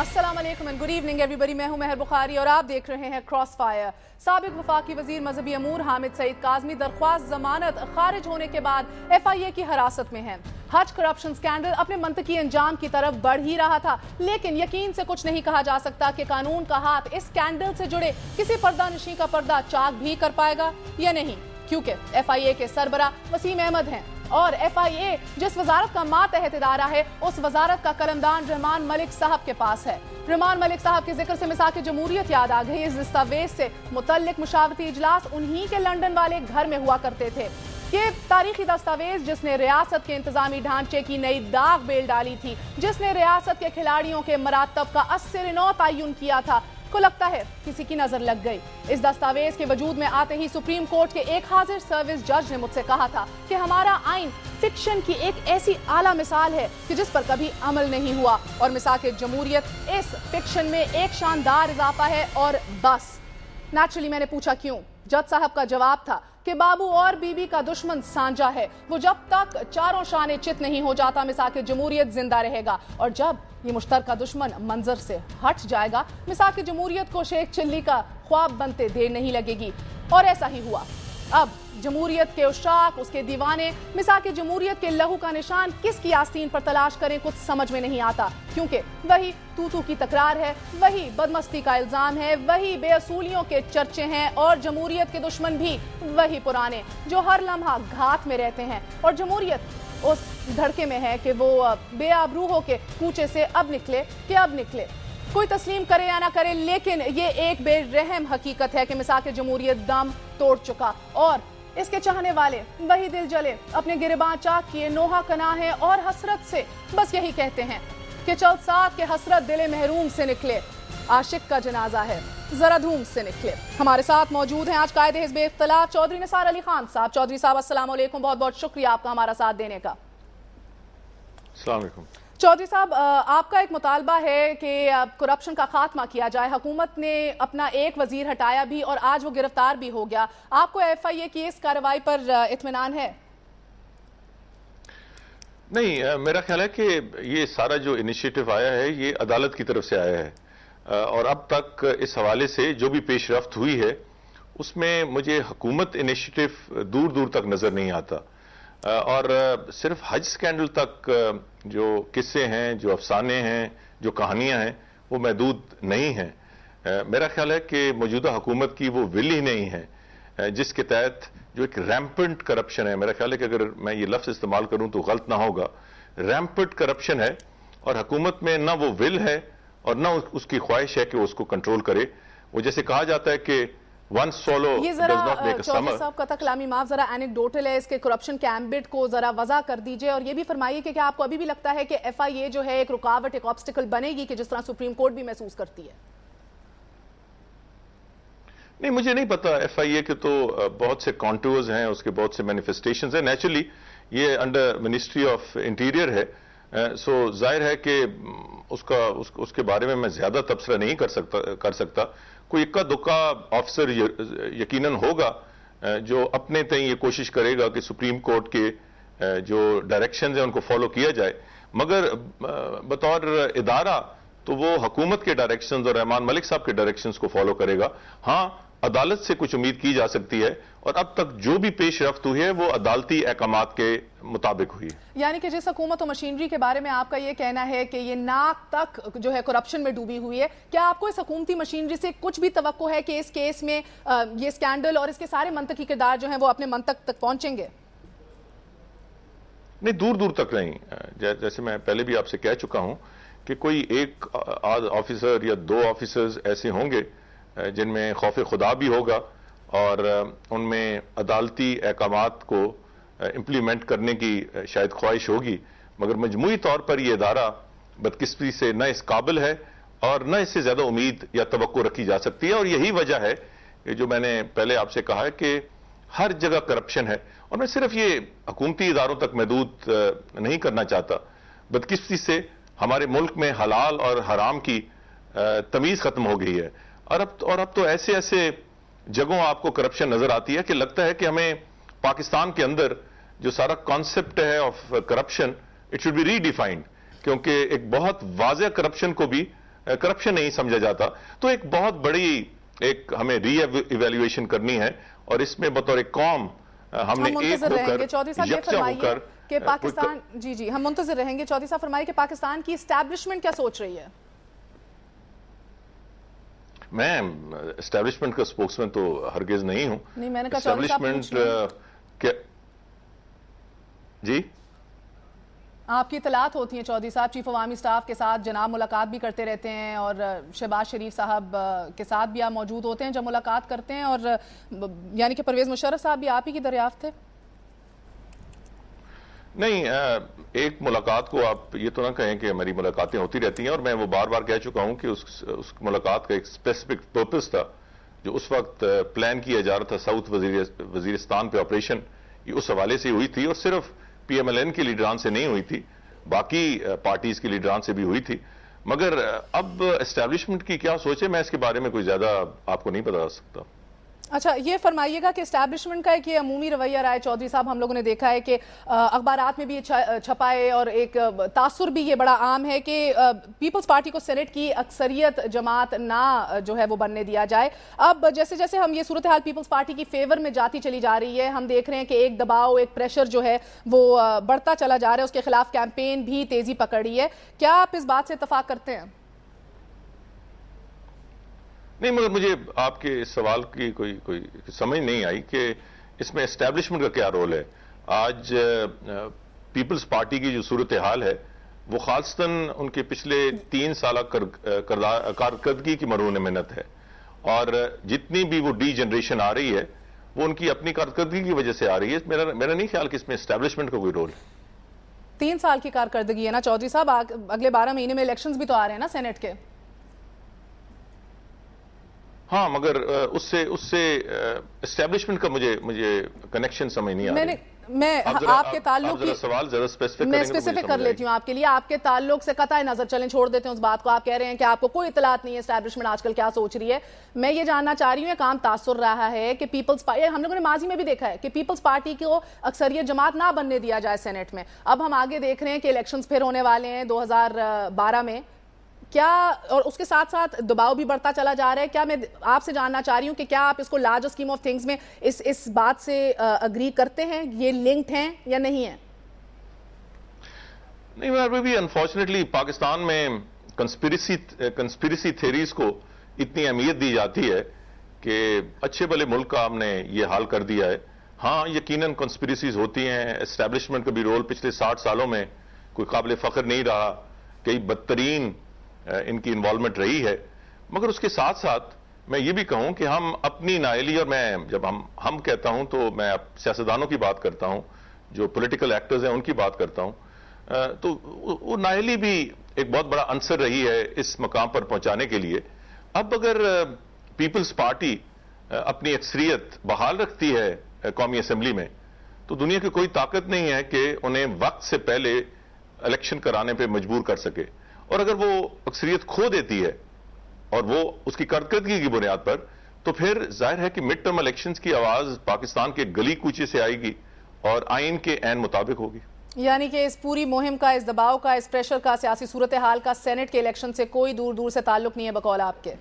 अस्सलाम वालेकुम and good evening everybody. मैं हूं मेहर बुखारी और आप देख रहे हैं क्रॉस फायर। साबिक वफाकी वजीर मजहबी अमूर हामिद सईद काज़मी दरख्वास्त जमानत खारिज होने के बाद FIA की हिरासत में हैं। हज करप्शन स्कैंडल अपने मंतकी अंजाम की तरफ बढ़ ही रहा था, लेकिन यकीन से कुछ नहीं कहा जा सकता कि कानून का हाथ इस स्कैंडल से जुड़े किसी पर्दानशी का पर्दा चाक भी कर पाएगा या नहीं, क्योंकि FIA के सरबरा वसीम अहमद हैं और FIA जिस वजारत का मातहत इदारा है उस वजारत का कलमदान रहमान मलिक साहब के पास है। रहमान मलिक साहब के जिक्र से मिसाक जमहूरियत याद आ गई। इस दस्तावेज से मुतल्लिक मुशावरती इजलास उन्हीं के लंदन वाले घर में हुआ करते थे। ये तारीखी दस्तावेज जिसने रियासत के इंतजामी ढांचे की नई दाग बेल डाली थी, जिसने रियासत के खिलाड़ियों के मरातब का अस्सिर-ए-नौ तय्युन किया था, को लगता है किसी की नजर लग गई। इस दस्तावेज के वजूद में आते ही सुप्रीम कोर्ट के एक हाजिर सर्विस जज ने मुझसे कहा था कि हमारा आइन फिक्शन की एक ऐसी आला मिसाल है कि जिस पर कभी अमल नहीं हुआ और मिसाक जमहूरियत इस फिक्शन में एक शानदार इजाफा है और बस। नेचुरली मैंने पूछा क्यों। जज साहब का जवाब था कि बाबू और बीबी का दुश्मन सांझा है, वो जब तक चारों शाने चित नहीं हो जाता मिसाक जमहूरियत जिंदा रहेगा, और जब ये मुश्तरका दुश्मन मंजर से हट जाएगा मिसाक जमहूरियत को शेख चिल्ली का ख्वाब बनते देर नहीं लगेगी। और ऐसा ही हुआ। अब जमहूरियत के उशाक, उसके दीवाने मिसाक जमहूरियत के लहू का निशान किसकी आस्तीन पर तलाश करें कुछ समझ में नहीं आता, क्योंकि वही तू की तकरार है, वही बदमस्ती का इल्जाम है, वही बेअसूलियों के चर्चे हैं और जमहूरियत के दुश्मन भी वही पुराने जो हर लम्हा घात में रहते हैं। और जमहूरियत उस धड़के में है कि वो बेआबरू हो के कूचे से अब निकले। कोई तस्लीम करे या ना करे, लेकिन ये एक बेरहम हकीकत है कि मिसाक जमहूरियत दम तोड़ चुका और इसके चाहने वाले वही दिल जले अपने गिरबां चाक किए नोहा कना है और हसरत से बस यही कहते हैं कि चल साथ के हसरत दिले महरूम से निकले, आशिक का जनाजा है जरा धूम से निकले। हमारे साथ मौजूद हैं आज कायदे हिज़्ब इख्तिलाफ चौधरी निसार अली खान साहब। चौधरी साहब अस्सलाम वालेकुम, बहुत बहुत शुक्रिया आपका हमारा साथ देने का। अस्सलाम वालेकुम। चौधरी साहब, आपका एक मुतालबा है कि करप्शन का खात्मा किया जाए। हुकूमत ने अपना एक वजीर हटाया भी और आज वो गिरफ्तार भी हो गया। आपको FIA की इस कार्रवाई पर इत्मीनान है? नहीं, मेरा ख्याल है कि ये सारा जो इनिशिएटिव आया है ये अदालत की तरफ से आया है और अब तक इस हवाले से जो भी पेशरफ्त हुई है उसमें मुझे हुकूमत इनिशिएटिव दूर दूर तक नजर नहीं आता और सिर्फ हज स्कैंडल तक जो किस्से हैं, जो अफसाने हैं, जो कहानियां हैं वो महदूद नहीं हैं। मेरा ख्याल है कि मौजूदा हुकूमत की वो विल ही नहीं है जिसके तहत जो एक रैम्पेंट करप्शन है, मेरा ख्याल है कि अगर मैं ये लफ्ज इस्तेमाल करूं तो गलत ना होगा, रैम्पेंट करप्शन है और हुकूमत में ना वो विल है और ना उसकी ख्वाहिश है कि वो उसको कंट्रोल करे। वो जैसे कहा जाता है कि One swallow does not make a summer। साहब का कलामी माफ जरा एनेक्डोटल है, इसके करप्शन के एम्बिट को जरा वजह कर दीजिए और ये भी फरमाइए कि क्या आपको अभी भी लगता है कि FIA जो है एक रुकावट, एक ऑब्स्टिकल बनेगी कि जिस तरह सुप्रीम कोर्ट भी महसूस करती है? नहीं, मुझे नहीं पता। FIA के तो बहुत से कॉन्टूर्स हैं, उसके बहुत से मैनिफेस्टेशंस हैं। नेचुरली ये अंडर मिनिस्ट्री ऑफ इंटीरियर है, सो जाहिर है कि उसके बारे में मैं ज्यादा तबसरा नहीं कर सकता। कोई इक्का दुक्का ऑफिसर यकीनन होगा जो अपने तय ये कोशिश करेगा कि सुप्रीम कोर्ट के जो डायरेक्शंस हैं उनको फॉलो किया जाए, मगर बतौर इदारा तो वो हुकूमत के डायरेक्शंस और रहमान मलिक साहब के डायरेक्शंस को फॉलो करेगा। हाँ, अदालत से कुछ उम्मीद की जा सकती है और अब तक जो भी पेशरफ्त हुई है वो अदालती अहकामात के मुताबिक हुई। यानी कि जिस हुकूमत और मशीनरी के बारे में आपका ये कहना है कि ये नाक तक जो है करप्शन में डूबी हुई है, क्या आपको इस हुकूमती मशीनरी से कुछ भी तवक्को है कि इस केस में ये स्कैंडल और इसके सारे मंतकी किरदार जो हैं वो अपने मंतक तक पहुंचेंगे? नहीं, दूर दूर तक नहीं। जैसे मैं पहले भी आपसे कह चुका हूं कि कोई एक ऑफिसर या दो ऑफिसर्स ऐसे होंगे जिनमें खौफ खुदा भी होगा और उनमें अदालती अहकामात को इम्प्लीमेंट करने की शायद ख्वाहिश होगी, मगर मजमूई तौर पर यह इदारा बदकिस्मती से न इस काबिल है और न इससे ज्यादा उम्मीद या तवक्को रखी जा सकती है। और यही वजह है कि जो मैंने पहले आपसे कहा है कि हर जगह करप्शन है और मैं सिर्फ ये हुकूमती इदारों तक महदूद नहीं करना चाहता। बदकिस्मती से हमारे मुल्क में हलाल और हराम की तमीज खत्म हो गई है और अब तो ऐसे ऐसे जगहों आपको करप्शन नजर आती है कि लगता है कि हमें पाकिस्तान के अंदर जो सारा कॉन्सेप्ट है of corruption it should be redefined, क्योंकि एक बहुत वाज़ेह करप्शन को भी کرپشن نہیں سمجھا جاتا. تو ایک بہت بڑی ایک ہمیں ری ایویلیویشن کرنی ہے, اور اس میں بطور قوم ہم نے ایک ہو کر یکجا ہو کر کہ پاکستان جی ہم منتظر رہیں گے. چودھری صاحب فرمائیے کہ پاکستان کی اسٹیبلشمنٹ کیا سوچ رہی ہے؟ میں اسٹیبلشمنٹ کا اسپوکس مین تو ہرگز نہیں ہوں. نہیں, میں نے کہا چودھری صاحب جی آپ کی اطلاعات ہوتی ہیں چودھری صاحب, چیف عوامی اسٹاف کے ساتھ جناب ملاقات بھی کرتے رہتے ہیں, اور شہباز شریف صاحب کے ساتھ بھی آپ موجود ہوتے ہیں جب ملاقات کرتے ہیں, اور یعنی کہ پرویز مشرف صاحب بھی آپ ہی کی دریافت تھے؟ نہیں, ایک ملاقات کو آپ یہ تو نہ کہیں کہ ہماری ملاقاتیں ہوتی رہتی ہیں, اور میں وہ بار بار کہہ چکا ہوں کہ اس ملاقات کا ایک اسپیسیفک پرپس تھا جو اس وقت پلان کیا جا رہا تھا ساؤتھ وزیرستان پہ آپریشن, یہ اس حوالے سے ہوئی تھی, اور صرف پی ایم ایل این کے لیڈران سے نہیں ہوئی تھی, باقی پارٹیز کے لیڈران سے بھی ہوئی تھی. مگر اب اسٹیبلشمنٹ کی کیا سوچ ہے, میں اس کے بارے میں کوئی زیادہ آپ کو نہیں بتا سکتا. اچھا, یہ فرمائیے گا کہ اسٹیبلشمنٹ کا ایک یہ عمومی رویہ رہا ہے چودھری صاحب, ہم لوگوں نے دیکھا ہے کہ اخبارات میں بھی چھپا ہے, اور ایک تاثر بھی یہ بڑا عام ہے کہ پیپلز پارٹی کو سینٹ کی اکثریت جماعت نہ جو ہے وہ بننے دیا جائے. اب جیسے جیسے ہم یہ صورتحال پیپلز پارٹی کی فیور میں جاتی چلی جا رہی ہے, ہم دیکھ رہے ہیں کہ ایک دباؤ, ایک پریشر جو ہے وہ بڑھتا چلا جا رہا ہے, اس کے خلاف کیمپین بھی تیزی پکڑی ہے. کیا آپ اس بات سے اتفاق کرتے ہیں؟ نہیں, مگر مجھے آپ کے اس سوال کی کوئی سمجھ نہیں آئی کہ اس میں اسٹیبلشمنٹ کا کیا رول ہے. آج پیپلز پارٹی کی جو صورتحال ہے وہ خاصتاً ان کے پچھلے 3 سالہ کارکردگی کی مرہون محنت ہے, اور جتنی بھی وہ ڈی جنریشن آ رہی ہے وہ ان کی اپنی کارکردگی کی وجہ سے آ رہی ہے. میرا نہیں خیال کہ اس میں اسٹیبلشمنٹ کا کوئی رول ہے. 3 سال کی کارکردگی ہے نا چودھری صاحب, اگلے 12 مہینے میں الیکشنز بھی تو آ رہے ہیں نا سینٹ کے. ہاں, مگر اس سے اسٹیبلشمنٹ کا مجھے کنیکشن سمجھ نہیں آ رہا. میں آپ کے تعلق کی سوال ذرا اسپیسیفک کر لیتی ہوں آپ کے لیے. آپ کے تعلق سے قطع نظر چلیں, چھوڑ دیتے ہیں اس بات کو. آپ کہہ رہے ہیں کہ آپ کو کوئی اطلاعات نہیں ہے اسٹیبلشمنٹ آج کل کیا سوچ رہی ہے. میں یہ جاننا چاہ رہی ہوں, ایک عام تاثر رہا ہے کہ پیپلز پارٹی, ہم لوگوں نے ماضی میں بھی دیکھا ہے کہ پیپلز پارٹی کو اکثریت جماعت نہ بننے دیا جائے سینٹ میں. اب ہم آگے دیکھ رہے ہیں کہ الیکشنز پھر ہونے والے ہیں 2012 میں, کیا, اور اس کے ساتھ ساتھ دباؤ بھی بڑھتا چلا جا رہا ہے. کیا میں آپ سے جاننا چاہ رہی ہوں کہ کیا آپ اس کو لارج اسکیم آف تھنگز میں اس بات سے اگری کرتے ہیں, یہ لنکڈ ہیں یا نہیں ہیں؟ نہیں, میں بھی انفارچونیٹلی پاکستان میں کنسپیریسی تھیریز کو اتنی اہمیت دی جاتی ہے کہ اچھے بھلے ملک کا ہم نے یہ حال کر دیا ہے. ہاں, یقیناً کنسپیریسیز ہوتی ہیں, اسٹیبلشمنٹ کا بھی رول پچھلے 60 سالوں میں کوئی قابل فخر نہیں رہا, کئی بدترین ان کی انوالومنٹ رہی ہے. مگر اس کے ساتھ ساتھ میں یہ بھی کہوں کہ ہم اپنی نائلی, اور میں جب ہم کہتا ہوں تو میں سیاستدانوں کی بات کرتا ہوں, جو پولیٹیکل ایکٹرز ہیں ان کی بات کرتا ہوں, تو وہ نائلی بھی ایک بہت بڑا عنصر رہی ہے اس مقام پر پہنچانے کے لیے. اب اگر پیپلز پارٹی اپنی اکثریت بحال رکھتی ہے قومی اسمبلی میں, تو دنیا کی کوئی طاقت نہیں ہے کہ انہیں وقت سے پہلے الیکشن کرانے پہ مجبور کر سکے. اور اگر وہ اکثریت کھو دیتی ہے اور وہ اس کی کارکردگی کی بنیاد پر, تو پھر ظاہر ہے کہ مڈ ٹرم الیکشنز کی آواز پاکستان کے گلی کوچے سے آئے گی اور آئین کے عین مطابق ہوگی. یعنی کہ اس پوری مہم کا, اس دباؤ کا, اس پریشر کا, سیاسی صورتحال کا سینٹ کے الیکشن سے کوئی دور سے تعلق نہیں ہے بقول آپ کے؟